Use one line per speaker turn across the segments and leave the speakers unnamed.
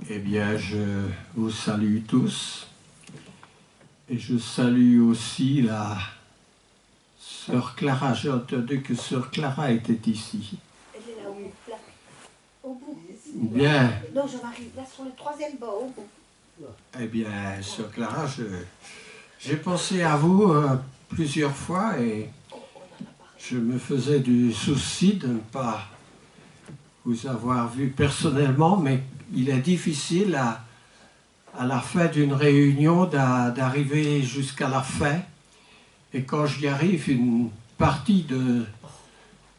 Eh bien, je vous salue tous et je salue aussi la sœur Clara. J'ai entendu que sœur Clara était ici.
Elle est là, oui, là, au bout.
Bien.
Non, Jean-Marie, là sur le troisième banc, au bout.
Eh bien, sœur Clara, j'ai pensé à vous plusieurs fois et je me faisais du souci de ne pas vous avoir vu personnellement, mais il est difficile à la fin d'une réunion d'arriver jusqu'à la fin. Et quand j'y arrive, une partie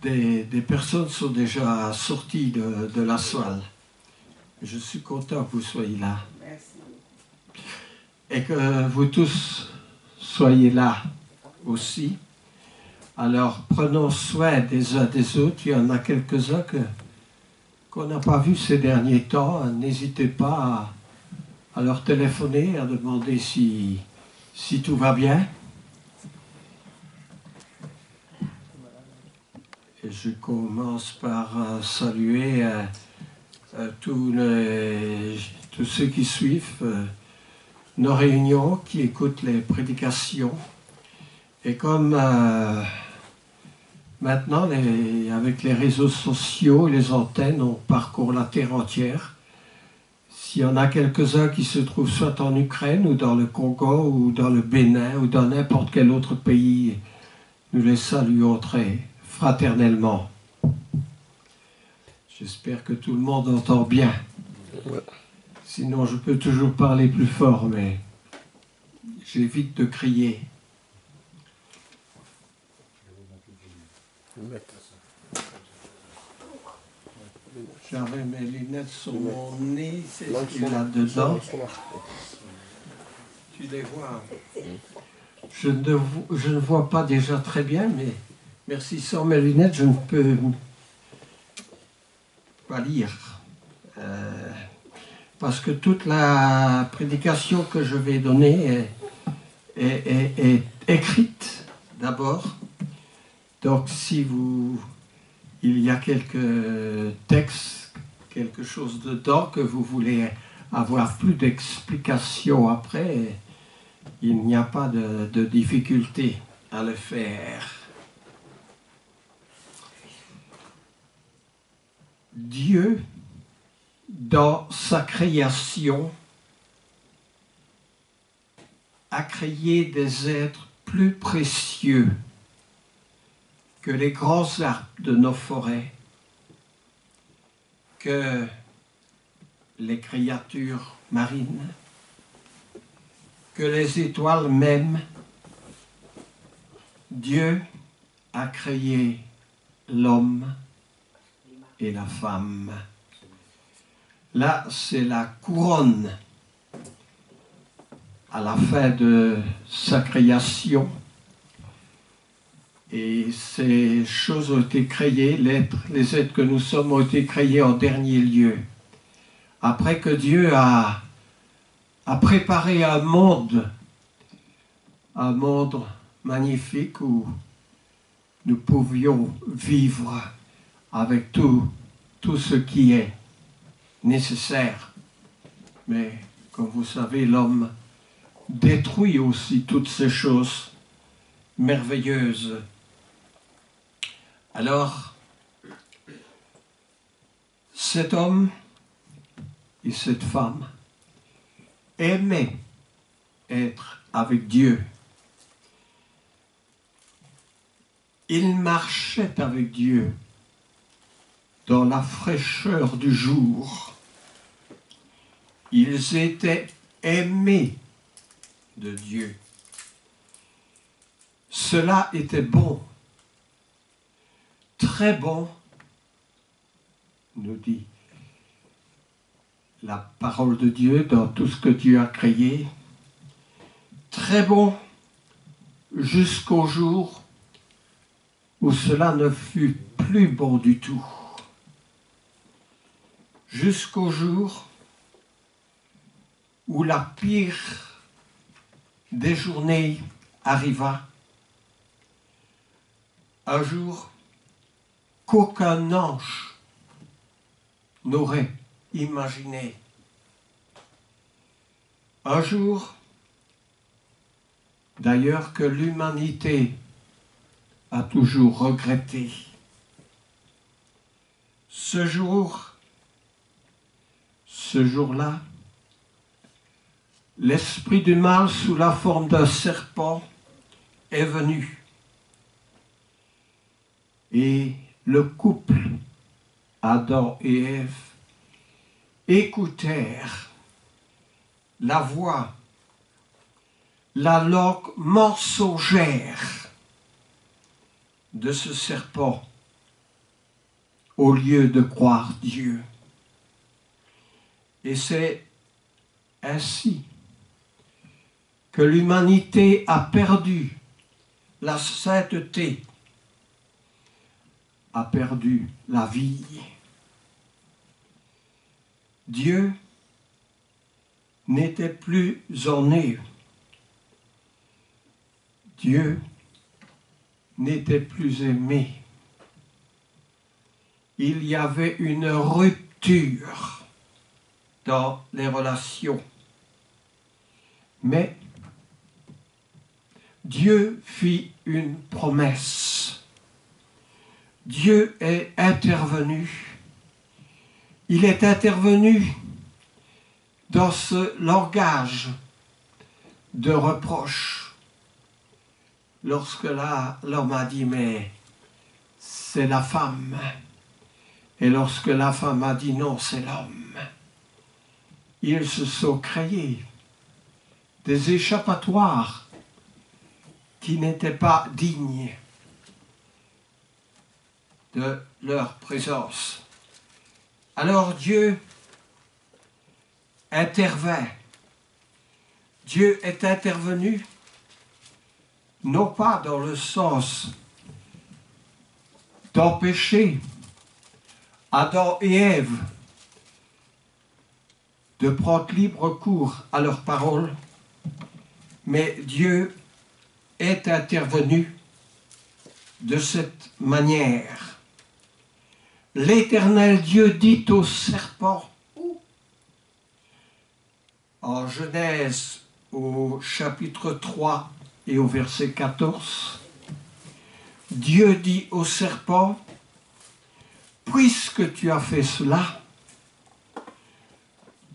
des personnes sont déjà sorties de la salle. Je suis content que vous soyez là.
Merci.
Et que vous tous soyez là aussi. Alors prenons soin des uns des autres. Il y en a quelques-uns qu'on n'a pas vus ces derniers temps. N'hésitez pas à leur téléphoner, à demander si tout va bien. Et je commence par saluer tous ceux qui suivent nos réunions, qui écoutent les prédications. Et comme maintenant, avec les réseaux sociaux et les antennes, on parcourt la terre entière. S'il y en a quelques-uns qui se trouvent soit en Ukraine ou dans le Congo ou dans le Bénin ou dans n'importe quel autre pays, nous les saluons très fraternellement. J'espère que tout le monde entend bien. Sinon, je peux toujours parler plus fort, mais j'évite de crier. J'avais mes lunettes sur mon nez, c'est ce qu'il y a dedans. Tu les vois. Je ne vois pas déjà très bien, mais merci, sans mes lunettes, je ne peux pas lire. Parce que toute la prédication que je vais donner est écrite d'abord. Donc si il y a quelques textes, quelque chose dedans que vous voulez avoir plus d'explications après, il n'y a pas de difficulté à le faire. Dieu, dans sa création, a créé des êtres plus précieux que les grands arbres de nos forêts, que les créatures marines, que les étoiles même. Dieu a créé l'homme et la femme. Là, c'est la couronne à la fin de sa création. Et ces choses ont été créées, les êtres que nous sommes ont été créés en dernier lieu. Après que Dieu a préparé un monde magnifique où nous pouvions vivre avec tout ce qui est nécessaire. Mais comme vous savez, l'homme détruit aussi toutes ces choses merveilleuses. Alors, cet homme et cette femme aimaient être avec Dieu. Ils marchaient avec Dieu dans la fraîcheur du jour. Ils étaient aimés de Dieu. Cela était bon, très bon, nous dit la parole de Dieu dans tout ce que Dieu a créé. Très bon jusqu'au jour où cela ne fut plus bon du tout. Jusqu'au jour où la pire des journées arriva. Un jour qu'aucun ange n'aurait imaginé Un jour, d'ailleurs, que l'humanité a toujours regretté. Ce jour-là, l'esprit du mal sous la forme d'un serpent est venu. Et le couple, Adam et Ève, écoutèrent la voix, la langue mensongère de ce serpent au lieu de croire Dieu. Et c'est ainsi que l'humanité a perdu la sainteté, a perdu la vie. Dieu n'était plus en eux. Dieu n'était plus aimé. Il y avait une rupture dans les relations. Mais Dieu fit une promesse. Dieu est intervenu. Il est intervenu dans ce langage de reproche. Lorsque là, l'homme a dit, mais c'est la femme. Et lorsque la femme a dit, non, c'est l'homme. Ils se sont créés des échappatoires qui n'étaient pas dignes de leur présence. Alors Dieu intervint. Dieu est intervenu, non pas dans le sens d'empêcher Adam et Ève de prendre libre cours à leurs paroles, mais Dieu est intervenu de cette manière. L'Éternel Dieu dit au serpent, en Genèse au chapitre 3 et au verset 14, Dieu dit au serpent, puisque tu as fait cela,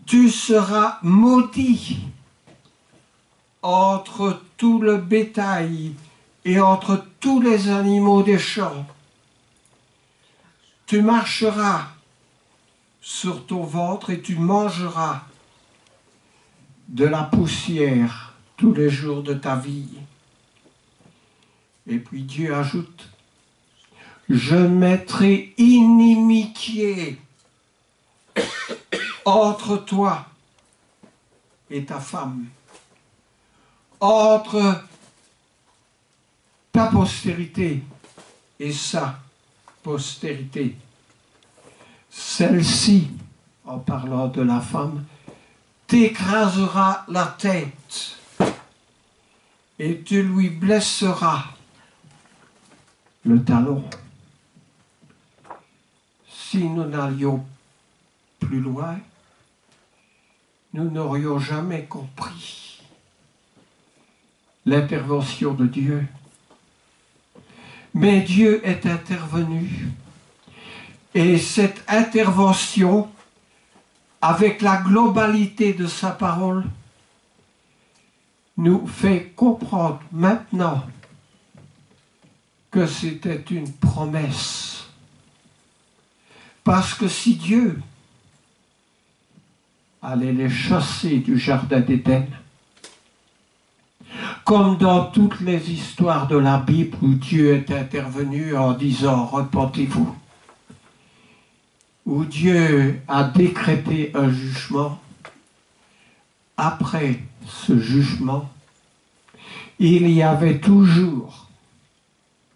tu seras maudit entre tout le bétail et entre tous les animaux des champs. Tu marcheras sur ton ventre et tu mangeras de la poussière tous les jours de ta vie. Et puis Dieu ajoute, je mettrai inimitié entre toi et ta femme, entre ta postérité et sa postérité. Celle-ci, en parlant de la femme, t'écrasera la tête et tu lui blesseras le talon. Si nous n'allions plus loin, nous n'aurions jamais compris l'intervention de Dieu. Mais Dieu est intervenu et cette intervention, avec la globalité de sa parole, nous fait comprendre maintenant que c'était une promesse. Parce que si Dieu allait les chasser du jardin d'Éden, comme dans toutes les histoires de la Bible où Dieu est intervenu en disant « repentez-vous », où Dieu a décrété un jugement, après ce jugement, il y avait toujours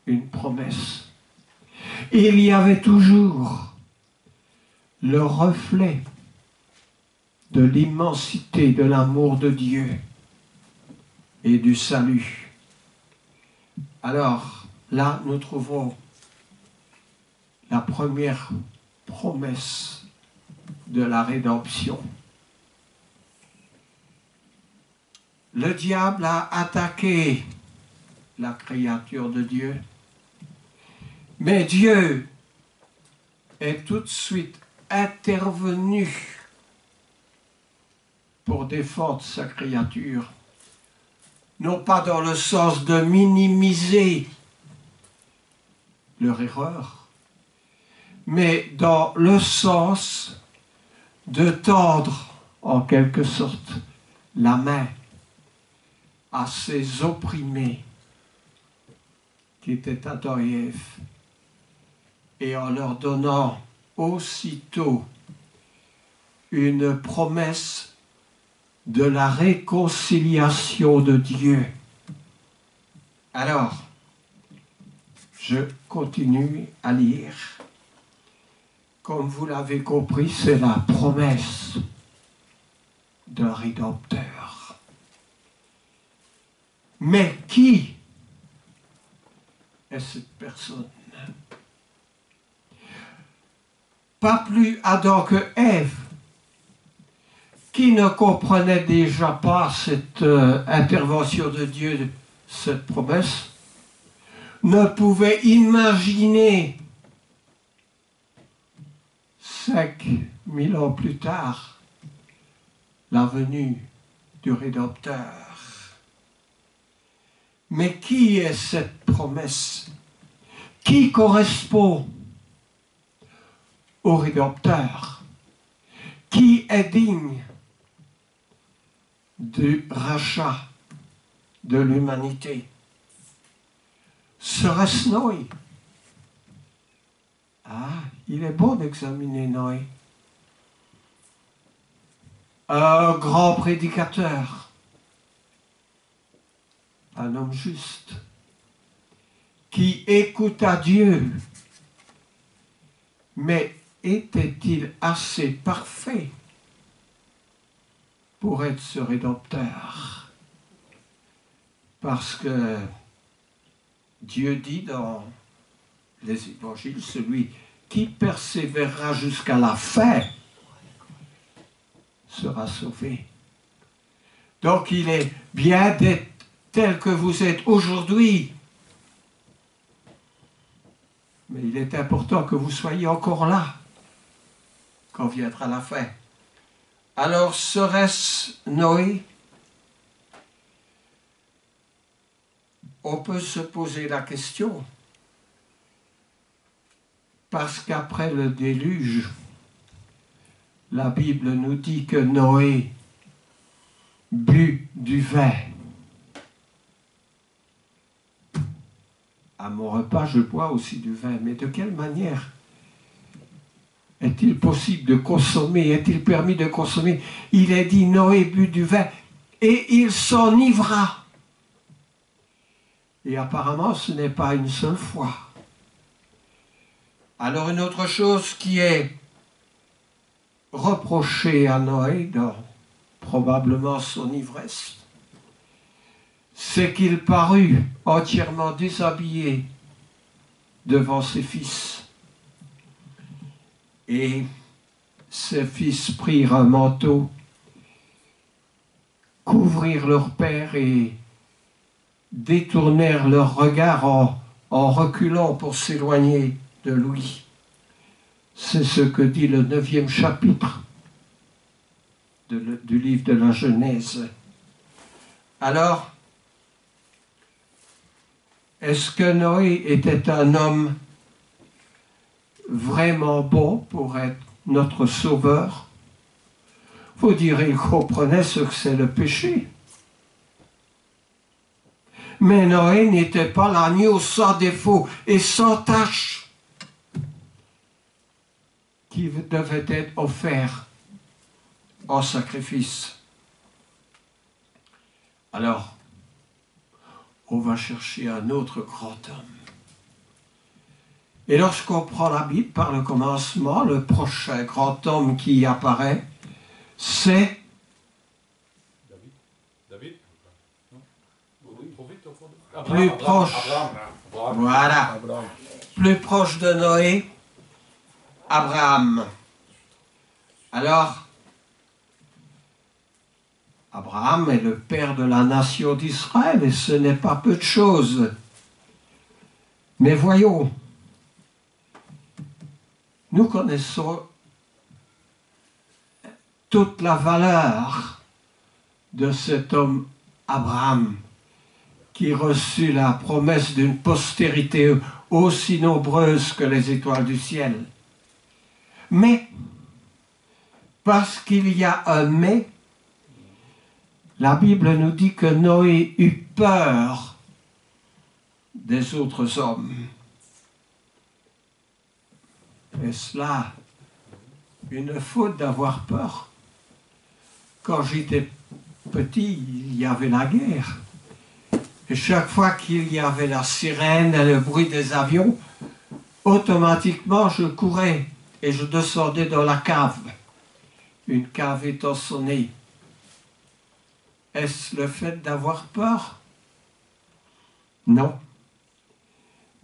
une promesse. Il y avait toujours le reflet de l'immensité de l'amour de Dieu et du salut. Alors, là, nous trouvons la première promesse de la rédemption. le diable a attaqué la créature de Dieu. Mais Dieu est tout de suite intervenu pour défendre sa créature. Non pas dans le sens de minimiser leur erreur, mais dans le sens de tendre, en quelque sorte, la main à ces opprimés qui étaient Adam et Ève, et en leur donnant aussitôt une promesse de la réconciliation de Dieu. Alors, je continue à lire. Comme vous l'avez compris, c'est la promesse d'un Rédempteur. Mais qui est cette personne? Pas plus Adam que Ève, qui ne comprenait déjà pas cette intervention de Dieu, cette promesse, ne pouvait imaginer 5000 ans plus tard la venue du Rédempteur. Mais qui est cette promesse? Qui correspond au Rédempteur? Qui est digne du rachat de l'humanité? Serait-ce Noé? Ah, il est bon d'examiner Noé. Un grand prédicateur, un homme juste, qui écouta Dieu. Mais était-il assez parfait pour être ce Rédempteur? Parce que Dieu dit dans les évangiles, celui qui persévérera jusqu'à la fin sera sauvé. Donc il est bien d'être tel que vous êtes aujourd'hui, mais il est important que vous soyez encore là quand viendra la fin. Alors serait-ce Noé? On peut se poser la question, parce qu'après le déluge, la Bible nous dit que Noé but du vin. À mon repas, je bois aussi du vin, mais de quelle manière est-il possible de consommer? Est-il permis de consommer? Il est dit, Noé but du vin et il s'enivra. Et apparemment, ce n'est pas une seule fois. Alors une autre chose qui est reprochée à Noé dans probablement son ivresse, c'est qu'il parut entièrement déshabillé devant ses fils. Et ses fils prirent un manteau, couvrirent leur père et détournèrent leur regard en reculant pour s'éloigner de lui. C'est ce que dit le 9e chapitre du livre de la Genèse. Alors, est-ce que Noé était un homme vraiment bon pour être notre sauveur? Vous direz, il comprenait ce que c'est le péché. Mais Noé n'était pas l'agneau sans défaut et sans tache qui devait être offert en sacrifice. Alors, on va chercher un autre grand homme. Et lorsqu'on prend la Bible par le commencement, le prochain grand homme qui apparaît, c'est
David.
Plus proche. Voilà. Plus proche de Noé, Abraham. Alors, Abraham est le père de la nation d'Israël et ce n'est pas peu de choses. Mais voyons, nous connaissons toute la valeur de cet homme Abraham qui reçut la promesse d'une postérité aussi nombreuse que les étoiles du ciel. Mais, parce qu'il y a un mais, la Bible nous dit que Noé eut peur des autres hommes. Est-ce là une faute d'avoir peur? Quand j'étais petit, il y avait la guerre. Et chaque fois qu'il y avait la sirène et le bruit des avions, automatiquement je courais et je descendais dans la cave. Une cave étant sonnée. Est-ce le fait d'avoir peur? Non.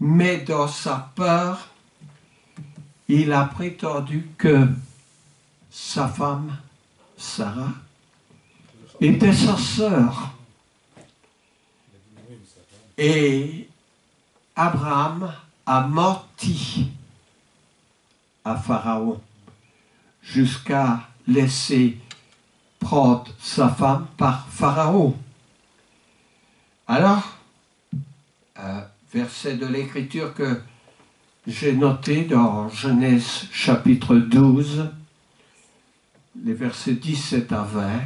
Mais dans sa peur, il a prétendu que sa femme, Sarah, était sa sœur. Et Abraham a menti à Pharaon jusqu'à laisser prendre sa femme par Pharaon. Alors, verset de l'Écriture que j'ai noté dans Genèse chapitre 12, les versets 17 à 20.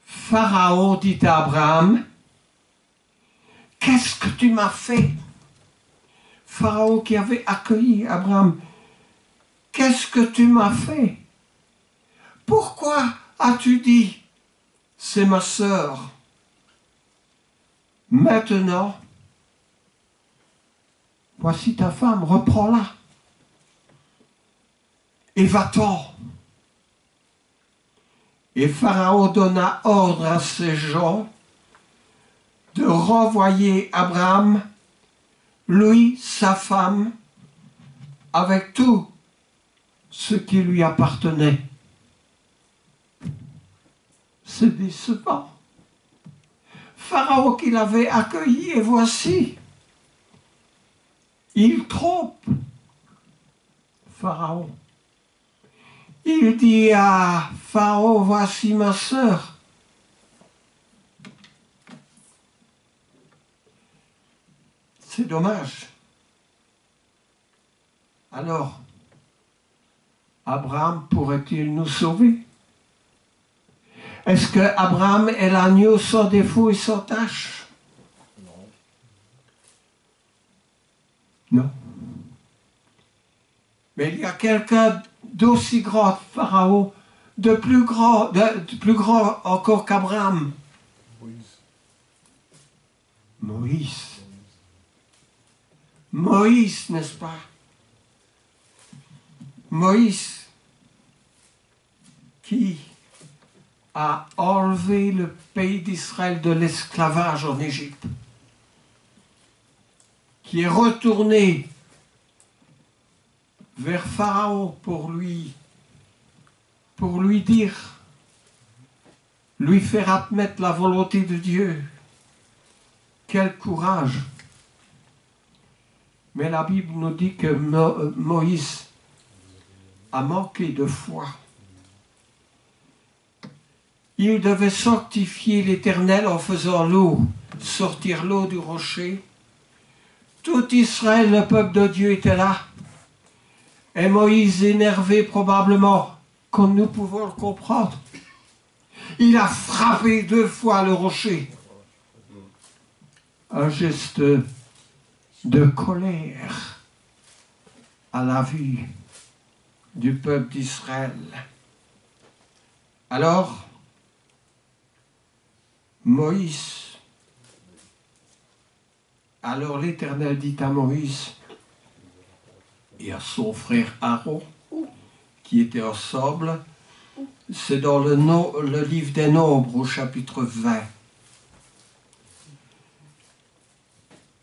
Pharaon dit à Abraham, « Qu'est-ce que tu m'as fait ?» Pharaon qui avait accueilli Abraham, « Qu'est-ce que tu m'as fait? Pourquoi as-tu dit, c'est ma sœur? Maintenant, voici ta femme, reprends-la. Et va-t'en. » Et Pharaon donna ordre à ses gens de renvoyer Abraham, lui, sa femme, avec tout ce qui lui appartenait. C'est décevant. Pharaon qui l'avait accueilli, et voici, il trompe Pharaon. Il dit à Pharaon, voici ma sœur. C'est dommage. Alors, Abraham pourrait-il nous sauver? Est-ce que Abraham est l'agneau sans défaut et sans tache? Non. Mais il y a quelqu'un d'aussi grand Pharaon, de plus grand encore qu'Abraham. Moïse, n'est-ce pas? Moïse qui a enlevé le pays d'Israël de l'esclavage en Égypte, qui est retourné vers Pharaon pour lui dire, lui faire admettre la volonté de Dieu. Quel courage! Mais la Bible nous dit que Moïse a manqué de foi. Il devait sanctifier l'Éternel en faisant sortir l'eau du rocher. Tout Israël, le peuple de Dieu, était là. Et Moïse, énervé probablement, comme nous pouvons le comprendre, il a frappé 2 fois le rocher. Un geste de colère à la vue du peuple d'Israël. Alors, alors l'Éternel dit à Moïse et à son frère Aaron, qui étaient ensemble, c'est dans le livre des Nombres au chapitre 20.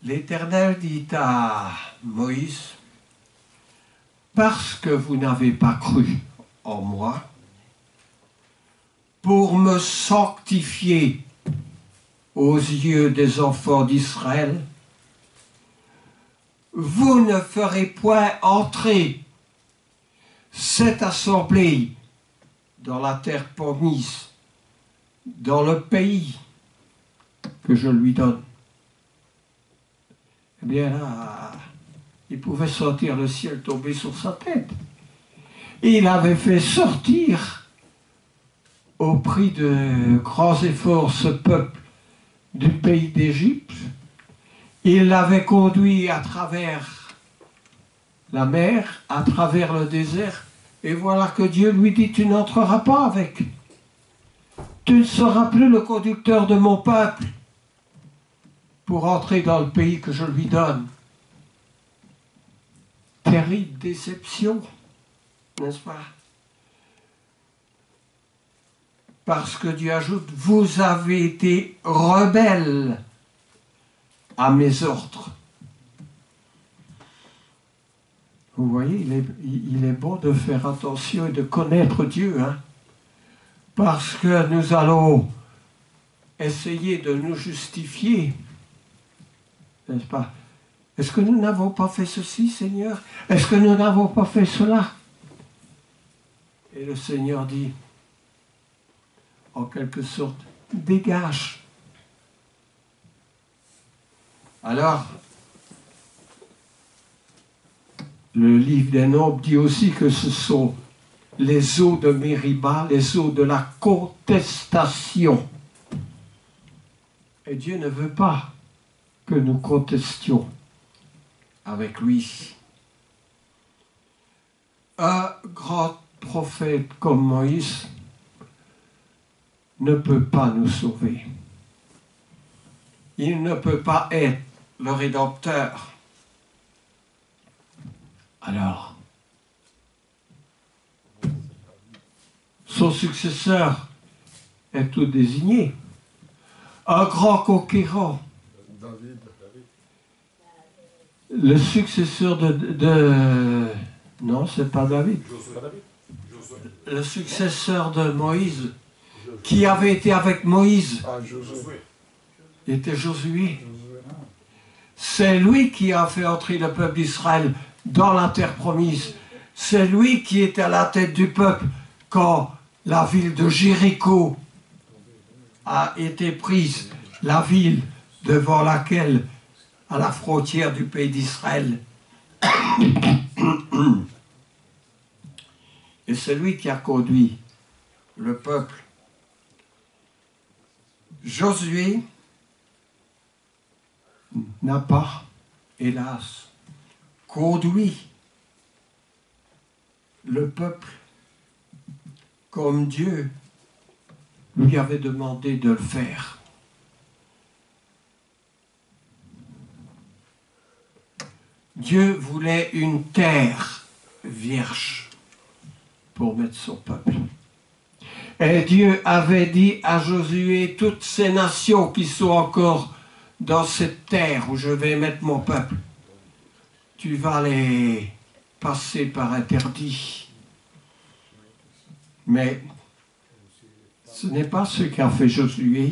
L'Éternel dit à Moïse, parce que vous n'avez pas cru en moi, pour me sanctifier aux yeux des enfants d'Israël. Vous ne ferez point entrer cette assemblée dans la terre promise, dans le pays que je lui donne. Eh bien là, il pouvait sentir le ciel tomber sur sa tête. Et il avait fait sortir, au prix de grands efforts, ce peuple du pays d'Égypte. Il l'avait conduit à travers la mer, à travers le désert. Et voilà que Dieu lui dit, tu n'entreras pas avec. Tu ne seras plus le conducteur de mon peuple pour entrer dans le pays que je lui donne. Terrible déception, n'est-ce pas? Parce que Dieu ajoute, vous avez été rebelles à mes ordres. Vous voyez, il est bon de faire attention et de connaître Dieu, hein? Parce que nous allons essayer de nous justifier, n'est-ce pas? Est-ce que nous n'avons pas fait ceci, Seigneur? Est-ce que nous n'avons pas fait cela? Et le Seigneur dit, en quelque sorte, dégage. Alors, le livre des Nombres dit aussi que ce sont les eaux de Mériba, les eaux de la contestation. Et Dieu ne veut pas que nous contestions avec lui. Un grand prophète comme Moïse ne peut pas nous sauver. Il ne peut pas être le Rédempteur. Alors, son successeur est tout désigné. Un grand conquérant.
David.
Le successeur non, c'est pas David. Le successeur de Moïse, qui avait été avec Moïse, était Josué. C'est lui qui a fait entrer le peuple d'Israël dans la terre promise. C'est lui qui était à la tête du peuple quand la ville de Jéricho a été prise, la ville devant laquelle, à la frontière du pays d'Israël. Et c'est lui qui a conduit le peuple. Josué n'a pas, hélas, conduit le peuple comme Dieu lui avait demandé de le faire. Dieu voulait une terre vierge pour mettre son peuple. Et Dieu avait dit à Josué, toutes ces nations qui sont encore dans cette terre où je vais mettre mon peuple, tu vas les passer par interdit. Mais ce n'est pas ce qu'a fait Josué.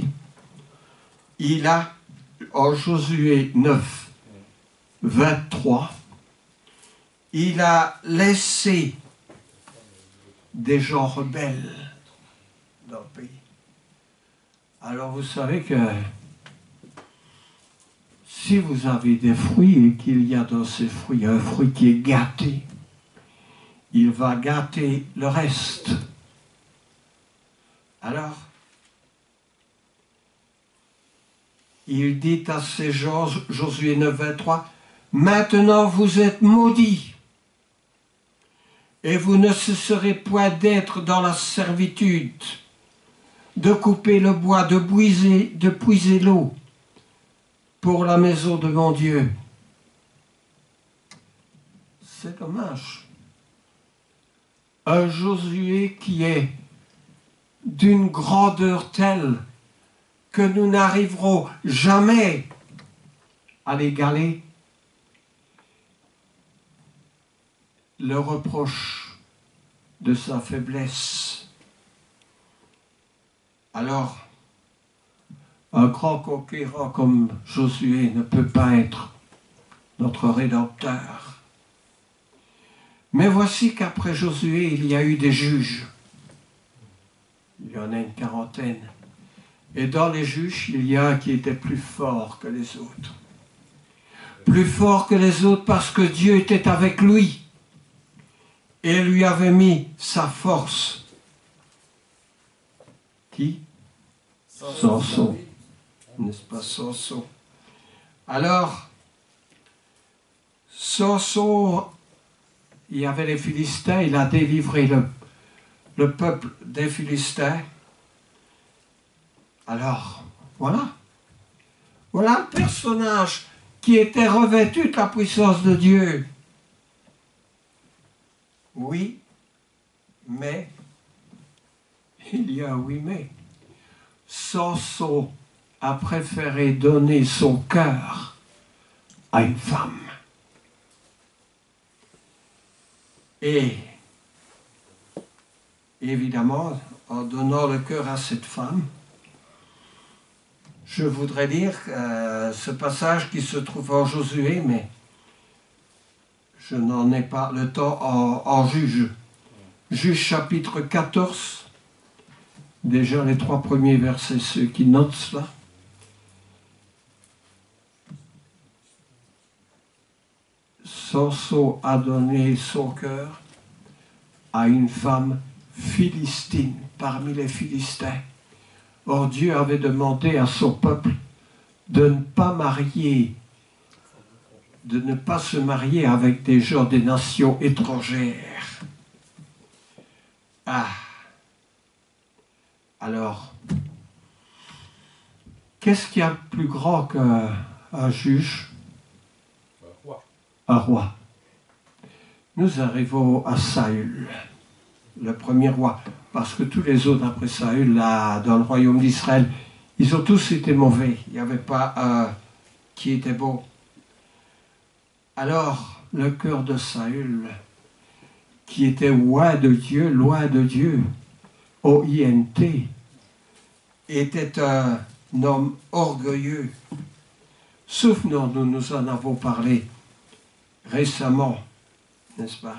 Il a, en Josué 9, 23, il a laissé des gens rebelles dans le pays. Alors vous savez que si vous avez des fruits et qu'il y a dans ces fruits un fruit qui est gâté, il va gâter le reste. Alors, il dit à ces gens, Josué 9, 23, « Maintenant vous êtes maudits, et vous ne cesserez point d'être dans la servitude, de couper le bois, de puiser l'eau pour la maison de mon Dieu. » C'est dommage. Un Josué qui est d'une grandeur telle que nous n'arriverons jamais à l'égaler, le reproche de sa faiblesse. Alors, un grand conquérant comme Josué ne peut pas être notre Rédempteur. Mais voici qu'après Josué, il y a eu des juges. Il y en a une quarantaine. Et dans les juges, il y a un qui était plus fort que les autres. Plus fort que les autres parce que Dieu était avec lui et lui avait mis sa force. Qui? Samson. N'est-ce pas Samson? Alors, Samson, il y avait les Philistins, il a délivré le peuple des Philistins. Alors, voilà. Voilà le personnage qui était revêtu de la puissance de Dieu. Oui, mais, il y a un oui, mais. Samson a préféré donner son cœur à une femme. Et, évidemment, en donnant le cœur à cette femme, je voudrais lire ce passage qui se trouve en Josué, mais je n'en ai pas le temps en Juge. Juge chapitre 14, déjà les 3 premiers versets, ceux qui notent cela. Samson a donné son cœur à une femme philistine parmi les Philistins. Or Dieu avait demandé à son peuple de ne pas se marier avec des gens des nations étrangères. Ah. Alors, qu'est-ce qu'il y a de plus grand qu'un juge? Un roi. Nous arrivons à Saül, le premier roi, parce que tous les autres après Saül, là, dans le royaume d'Israël, ils ont tous été mauvais. Il n'y avait pas un qui était bon. Alors, le cœur de Saül, qui était loin de Dieu, O-I-N-T, était un homme orgueilleux. Souvenons-nous, nous en avons parlé récemment, n'est-ce pas?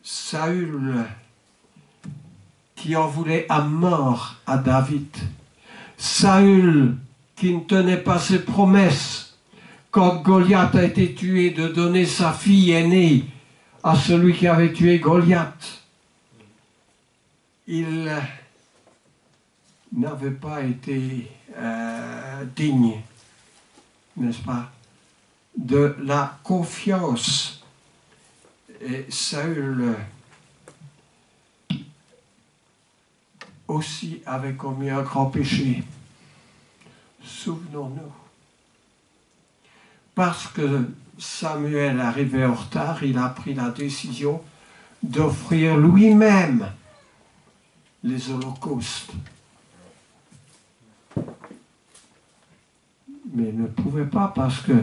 Saül, qui en voulait à mort à David. Saül, qui ne tenait pas ses promesses. Quand Goliath a été tué, de donner sa fille aînée à celui qui avait tué Goliath. Il n'avait pas été digne, n'est-ce pas, de la confiance. Et Saül aussi avait commis un grand péché. Souvenons-nous. Parce que Samuel arrivait en retard, il a pris la décision d'offrir lui-même les holocaustes. Mais il ne pouvait pas parce que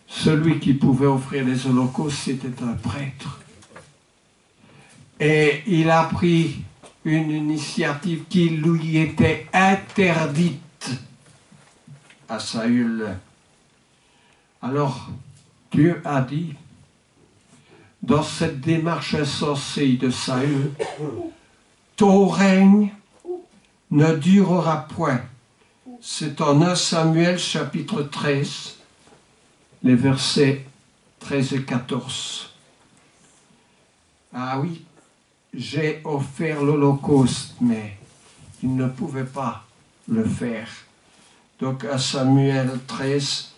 celui qui pouvait offrir les holocaustes, c'était un prêtre. Et il a pris une initiative qui lui était interdite à Saül. Alors, Dieu a dit, dans cette démarche insensée de Saül, ton règne ne durera point. C'est en 1 Samuel chapitre 13, les versets 13 et 14. Ah oui, j'ai offert l'Holocauste, mais il ne pouvait pas le faire. Donc à Samuel 13,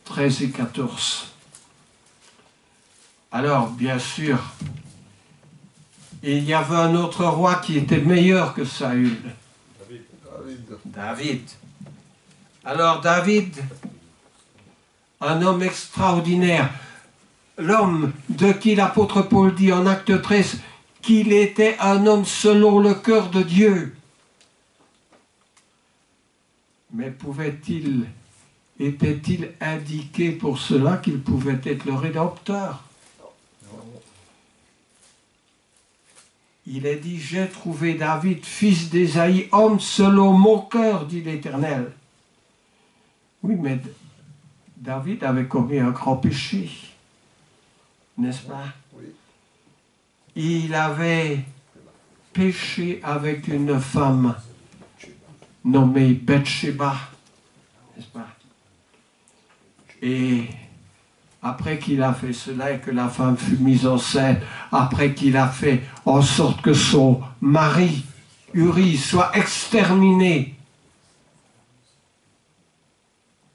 13 et 14. Alors, bien sûr, il y avait un autre roi qui était meilleur que Saül. David. Alors David, un homme extraordinaire, l'homme de qui l'apôtre Paul dit en acte 13 qu'il était un homme selon le cœur de Dieu. Mais était-il indiqué pour cela qu'il pouvait être le Rédempteur? il est dit, j'ai trouvé David, fils d'Ésaïe, homme selon mon cœur, dit l'Éternel. Oui, mais David avait commis un grand péché, n'est-ce pas?
Oui.
Il avait péché avec une femme nommée Bathsheba, n'est-ce pas? Et après qu'il a fait cela et que la femme fut mise enceinte, après qu'il a fait en sorte que son mari, Uri, soit exterminé,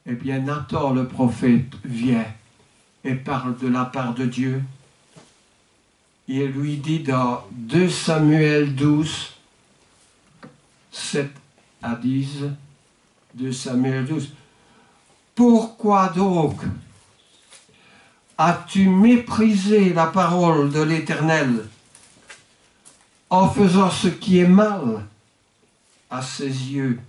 eh bien Nathan le prophète vient et parle de la part de Dieu. Il lui dit dans 2 Samuel 12, 7 à 10, 2 Samuel 12, « Pourquoi donc as-tu méprisé la parole de l'Éternel en faisant ce qui est mal à ses yeux?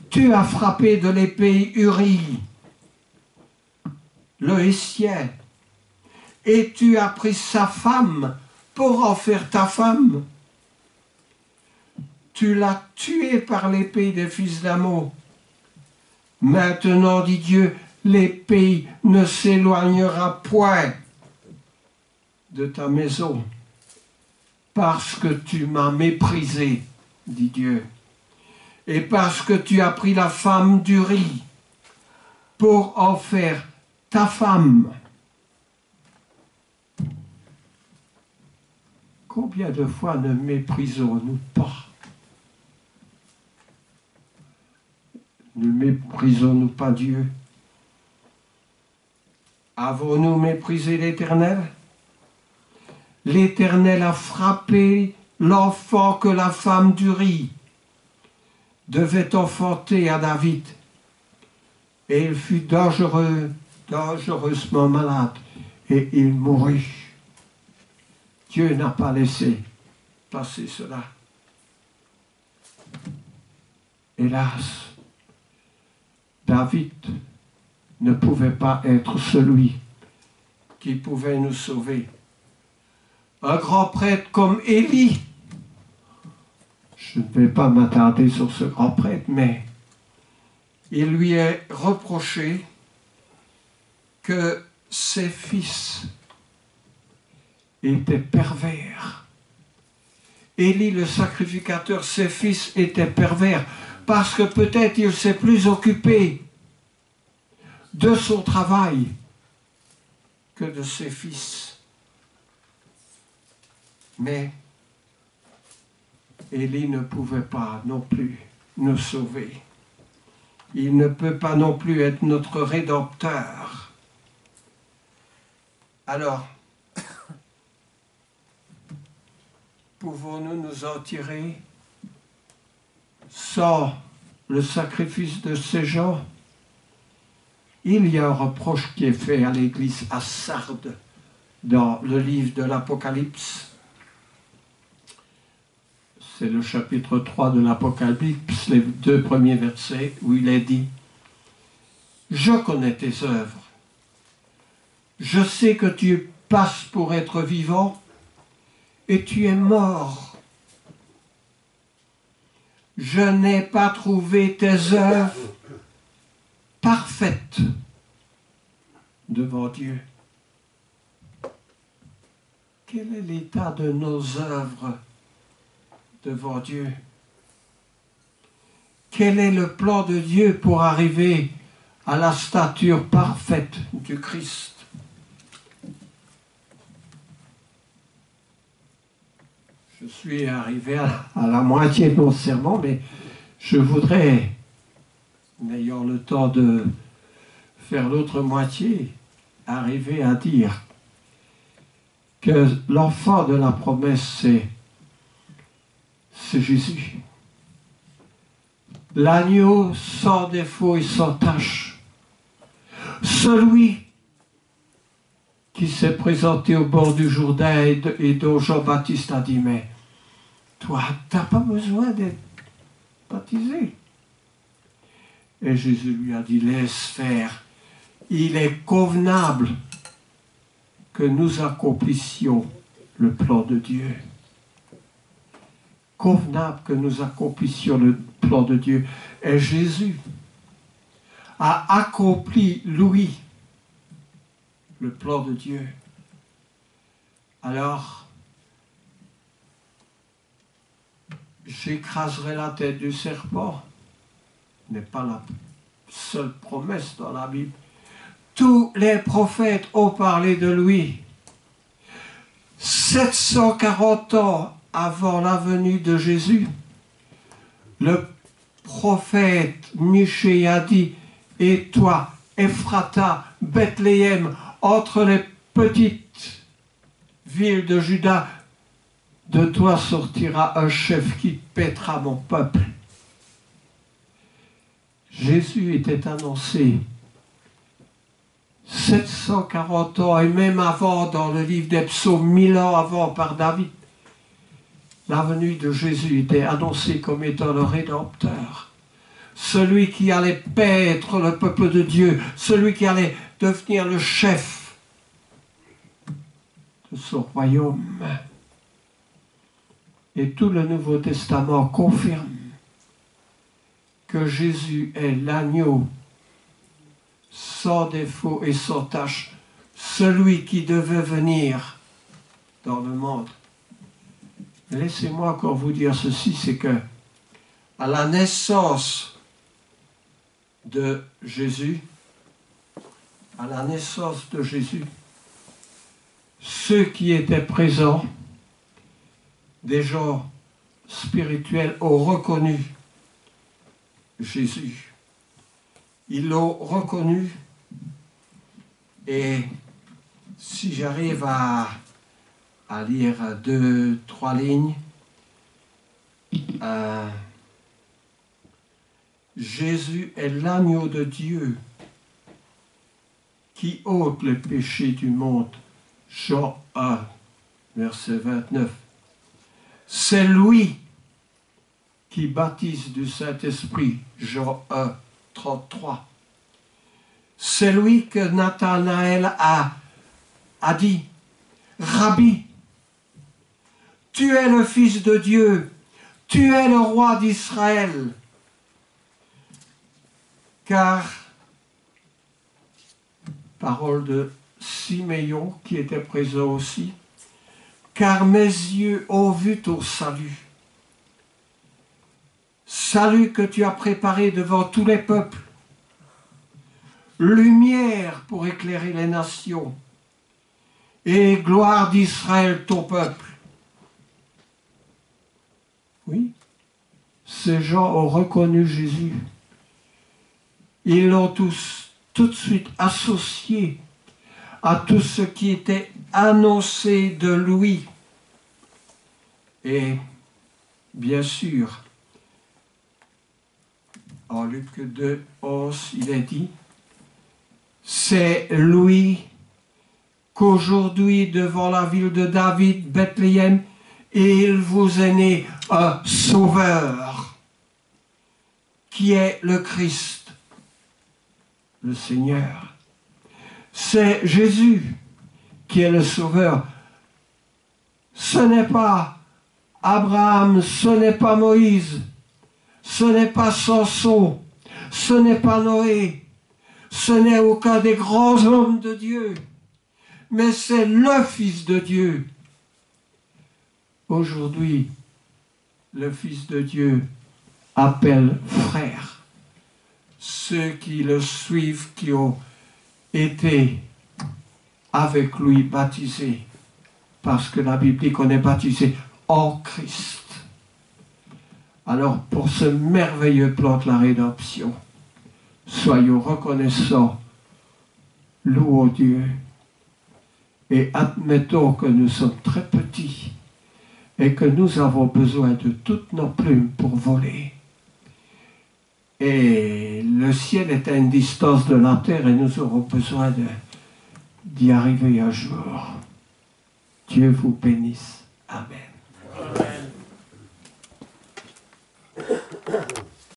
Tu as frappé de l'épée Uri, le Hétien, et tu as pris sa femme pour en faire ta femme. Tu l'as tué par l'épée des fils d'Ammon. Maintenant, dit Dieu, l'épée ne s'éloignera point de ta maison, parce que tu m'as méprisé, dit Dieu, et parce que tu as pris la femme d'Uri pour en faire ta femme. Combien de fois ne méprisons-nous pas? Ne méprisons-nous pas Dieu? Avons-nous méprisé l'Éternel? L'Éternel a frappé l'enfant que la femme d'Uri devait enfanter à David. Et il fut dangereusement malade, et il mourut. Dieu n'a pas laissé passer cela. Hélas, David ne pouvait pas être celui qui pouvait nous sauver. Un grand prêtre comme Élie, je ne vais pas m'attarder sur ce grand prêtre, mais il lui est reproché que ses fils étaient pervers. Élie le sacrificateur, ses fils étaient pervers parce que peut-être il s'est plus occupé de son travail que de ses fils. Mais Élie ne pouvait pas non plus nous sauver. Il ne peut pas non plus être notre rédempteur. Alors, pouvons-nous nous en tirer sans le sacrifice de ces gens? Il y a un reproche qui est fait à l'église à Sardes dans le livre de l'Apocalypse. C'est le chapitre 3 de l'Apocalypse, les 2 premiers versets, où il est dit « Je connais tes œuvres. Je sais que tu passes pour être vivant et tu es mort. Je n'ai pas trouvé tes œuvres parfaites devant Dieu. » Quel est l'état de nos œuvres devant Dieu? Quel est le plan de Dieu pour arriver à la stature parfaite du Christ? Je suis arrivé à la moitié de mon sermon, mais je voudrais, n'ayant le temps de faire l'autre moitié, arriver à dire que l'enfant de la promesse, c'est Jésus. L'agneau sans défaut et sans tache. Celui qui s'est présenté au bord du Jourdain et dont Jean-Baptiste a dit, mais toi, tu n'as pas besoin d'être baptisé. Et Jésus lui a dit, laisse faire. Il est convenable que nous accomplissions le plan de Dieu. convenable que nous accomplissions le plan de Dieu. Et Jésus a accompli, lui, le plan de Dieu. Alors, j'écraserai la tête du serpent. Ce n'est pas la seule promesse dans la Bible. Tous les prophètes ont parlé de lui. 740 ans avant la venue de Jésus, le prophète Michée a dit, « Et toi, Ephrata, Bethléem, entre les petites villes de Juda, de toi sortira un chef qui paîtra mon peuple. » Jésus était annoncé 740 ans, et même avant, dans le livre des psaumes, 1000 ans avant, par David. La venue de Jésus était annoncée comme étant le Rédempteur. Celui qui allait paître le peuple de Dieu, celui qui allait devenir le chef de son royaume. Et tout le Nouveau Testament confirme que Jésus est l'agneau sans défaut et sans tache, celui qui devait venir dans le monde. Laissez-moi encore vous dire ceci, c'est que à la naissance de Jésus, ceux qui étaient présents, des gens spirituels, ont reconnu Jésus. Ils l'ont reconnu, et si j'arrive à lire 2-3 lignes, Jésus est l'agneau de Dieu qui ôte les péchés du monde. Jean 1, verset 29. C'est lui qui baptise du Saint-Esprit. Jean 1, 33. C'est lui que Nathanaël a dit, « Rabbi, tu es le Fils de Dieu, tu es le roi d'Israël. » Car, parole de Siméon qui était présent aussi, « Car mes yeux ont vu ton salut. Salut que tu as préparé devant tous les peuples, lumière pour éclairer les nations, et gloire d'Israël ton peuple. » Oui, ces gens ont reconnu Jésus. Ils l'ont tous tout de suite associé à tout ce qui était annoncé de lui. Et bien sûr, en Luc 2, 11, il est dit, c'est lui qu'aujourd'hui, devant la ville de David, Bethléem, il vous est né un sauveur, qui est le Christ, le Seigneur. C'est Jésus qui est le sauveur. Ce n'est pas Abraham, ce n'est pas Moïse, ce n'est pas Samson, ce n'est pas Noé, ce n'est aucun des grands hommes de Dieu, mais c'est le Fils de Dieu. Aujourd'hui, le Fils de Dieu appelle frères ceux qui le suivent, qui ont été avec lui baptisés, parce que la Bible dit qu'on est baptisé en Christ. Alors, pour ce merveilleux plan de la rédemption, soyons reconnaissants, louons Dieu, et admettons que nous sommes très petits et que nous avons besoin de toutes nos plumes pour voler. Et le ciel est à une distance de la terre et nous aurons besoin d'y arriver un jour. Dieu vous bénisse. Amen.